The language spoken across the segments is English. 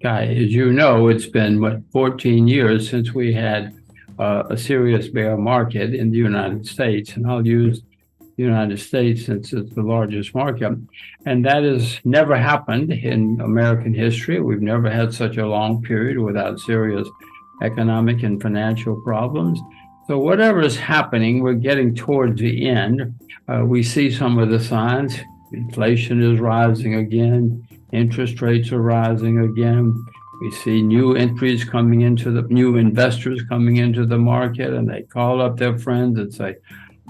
As you know, it's been, 14 years since we had a serious bear market in the United States. And I'll use the United States since it's the largest market. And that has never happened in American history. We've never had such a long period without serious economic and financial problems. So whatever is happening, we're getting towards the end. We see some of the signs. Inflation is rising again. Interest rates are rising again. We see new investors coming into the market, and they call up their friends and say,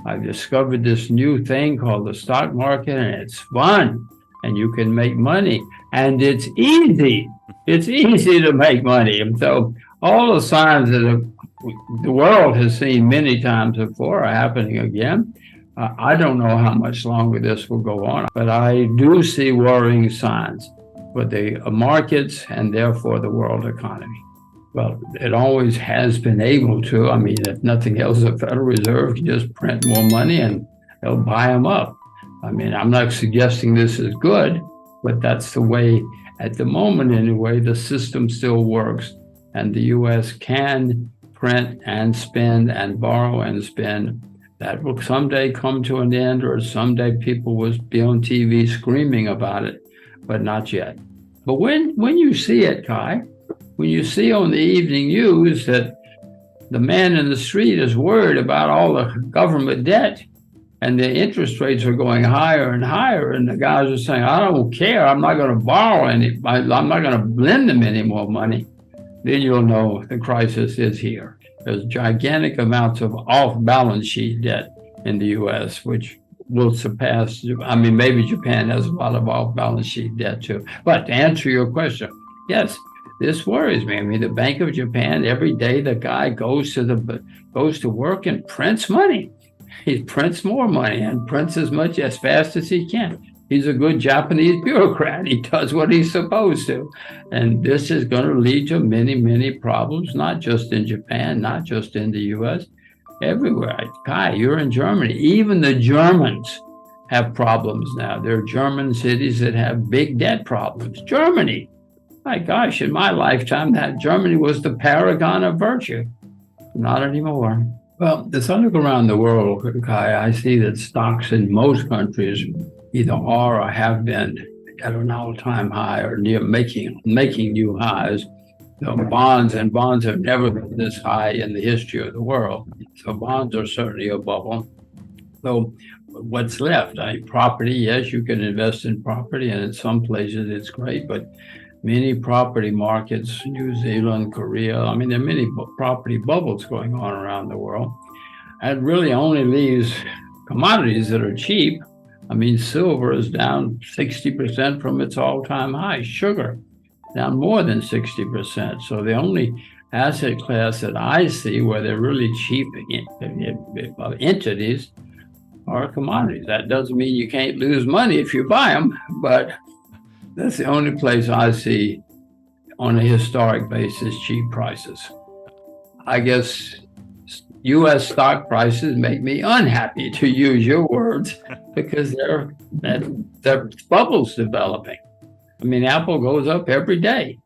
I've discovered this new thing called the stock market, and it's fun, and you can make money, and it's easy. It's easy to make money. And so all the signs that the world has seen many times before are happening again. I don't know how much longer this will go on, but I do see worrying signs for the markets and therefore the world economy. Well, it always has been able to. I mean, if nothing else, the Federal Reserve can just print more money and they'll buy them up. I mean, I'm not suggesting this is good, but that's the way, at the moment anyway, the system still works. And the U.S. can print and spend and borrow and spend. That will someday come to an end, or someday people will be on TV screaming about it, but not yet. But when you see it, Kai, when you see on the evening news that the man in the street is worried about all the government debt and the interest rates are going higher and higher, and the guys are saying, I don't care, I'm not going to borrow any, I'm not going to lend them any more money, then you'll know the crisis is here. There's gigantic amounts of off-balance sheet debt in the U.S., which will surpass, I mean, maybe Japan has a lot of off-balance sheet debt too. But to answer your question, yes, this worries me. I mean, the Bank of Japan, every day the guy goes to work and prints money. He prints more money and prints as fast as he can. He's a good Japanese bureaucrat. He does what he's supposed to. And this is going to lead to many, many problems, not just in Japan, not just in the U.S., everywhere. Kai, you're in Germany. Even the Germans have problems now. There are German cities that have big debt problems. Germany. My gosh, in my lifetime, that Germany was the paragon of virtue. Not anymore. Well, as I look around the world, Kai, I see that stocks in most countries either are or have been at an all-time high or near making new highs. So bonds have never been this high in the history of the world. So bonds are certainly a bubble. So what's left? Property, yes, you can invest in property, and in some places it's great, but many property markets, New Zealand, Korea, I mean, there are many property bubbles going on around the world. And really only leaves commodities that are cheap. I mean, silver is down 60% from its all-time high. Sugar, down more than 60%. So the only asset class that I see where they're really cheap entities are commodities. That doesn't mean you can't lose money if you buy them, but that's the only place I see on a historic basis cheap prices. I guess U.S. stock prices make me unhappy, to use your words, because there are bubbles developing. I mean, Apple goes up every day.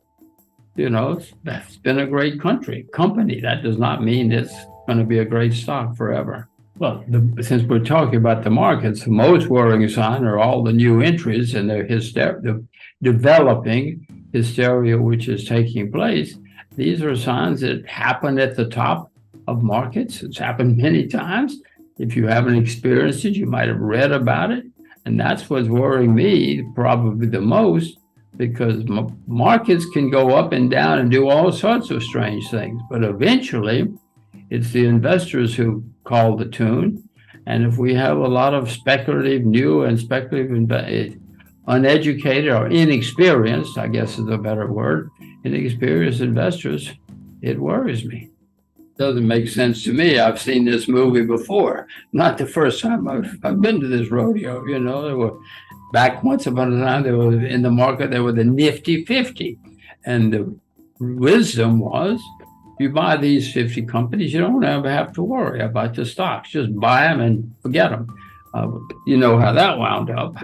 You know, that's been a great company. That does not mean it's going to be a great stock forever. Well, since we're talking about the markets, the most worrying sign are all the new entries and the developing hysteria which is taking place. These are signs that happen at the top of markets. It's happened many times. If you haven't experienced it, you might have read about it. And that's what's worrying me probably the most, because markets can go up and down and do all sorts of strange things. But eventually, it's the investors who call the tune. And if we have a lot of uneducated or inexperienced, I guess is a better word, inexperienced investors, it worries me. Doesn't make sense to me. I've seen this movie before. Not the first time I've been to this rodeo. You know, there were back once upon a time, there was in the market, there were the nifty 50. And the wisdom was, you buy these 50 companies, you don't ever have to worry about the stocks. Just buy them and forget them. You know how that wound up.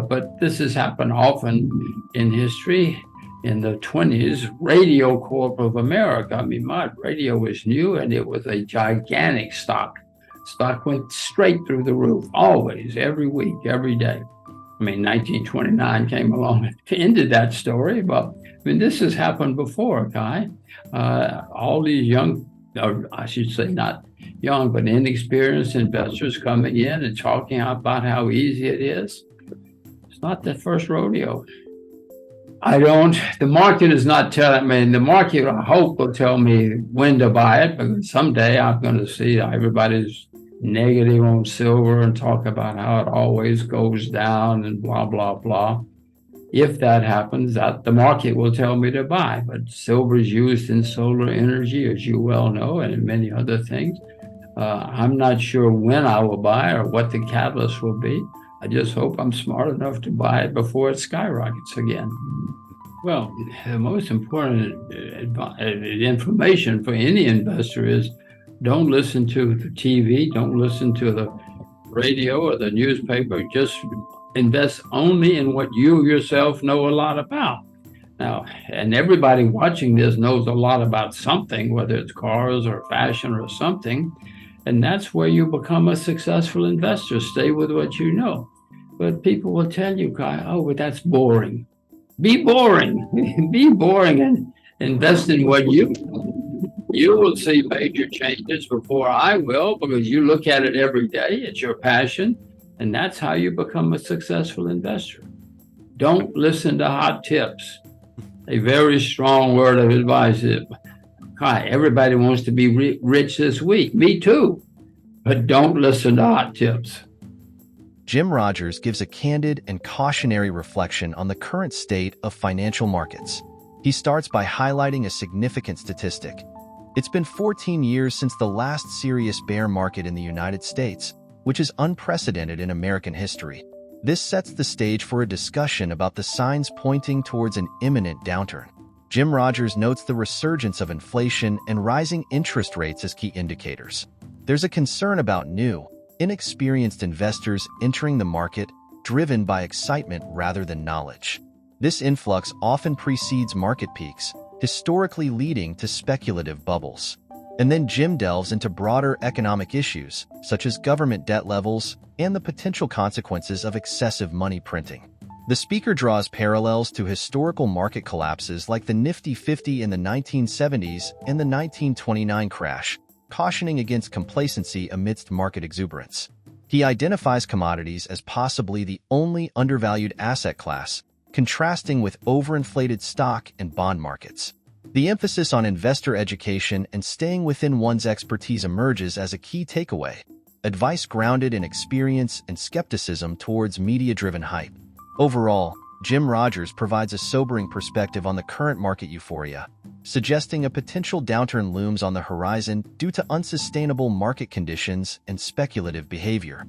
But this has happened often in history. in the 20s, Radio Corp of America. I mean, my radio was new and it was a gigantic stock. Stock went straight through the roof, always, every week, every day. I mean, 1929 came along and ended that story, but I mean, this has happened before, Kai. All these young, or I should say not young, but inexperienced investors coming in and talking about how easy it is. It's not the first rodeo. The market is not telling me, the market, I hope, will tell me when to buy it, because someday I'm going to see everybody's negative on silver and talk about how it always goes down and blah, blah, blah. If that happens, the market will tell me to buy. But silver is used in solar energy, as you well know, and in many other things. I'm not sure when I will buy or what the catalyst will be. I just hope I'm smart enough to buy it before it skyrockets again. Well, the most important information for any investor is don't listen to the TV, don't listen to the radio or the newspaper. Just invest only in what you yourself know a lot about. Now, and everybody watching this knows a lot about something, whether it's cars or fashion or something. And that's where you become a successful investor. Stay with what you know. But people will tell you, Kai, but that's boring. Be boring. Be boring and invest in what you will see major changes before I will, because you look at it every day. It's your passion. And that's how you become a successful investor. Don't listen to hot tips. A very strong word of advice is, Kai, everybody wants to be rich this week. Me too. But don't listen to hot tips. Jim Rogers gives a candid and cautionary reflection on the current state of financial markets. He starts by highlighting a significant statistic. It's been 14 years since the last serious bear market in the United States, which is unprecedented in American history. This sets the stage for a discussion about the signs pointing towards an imminent downturn. Jim Rogers notes the resurgence of inflation and rising interest rates as key indicators. There's a concern about new, inexperienced investors entering the market, driven by excitement rather than knowledge. This influx often precedes market peaks, historically leading to speculative bubbles. And then Jim delves into broader economic issues, such as government debt levels and the potential consequences of excessive money printing. The speaker draws parallels to historical market collapses like the Nifty 50 in the 1970s and the 1929 crash, cautioning against complacency amidst market exuberance. He identifies commodities as possibly the only undervalued asset class, contrasting with overinflated stock and bond markets. The emphasis on investor education and staying within one's expertise emerges as a key takeaway, advice grounded in experience and skepticism towards media-driven hype. Overall, Jim Rogers provides a sobering perspective on the current market euphoria, suggesting a potential downturn looms on the horizon due to unsustainable market conditions and speculative behavior.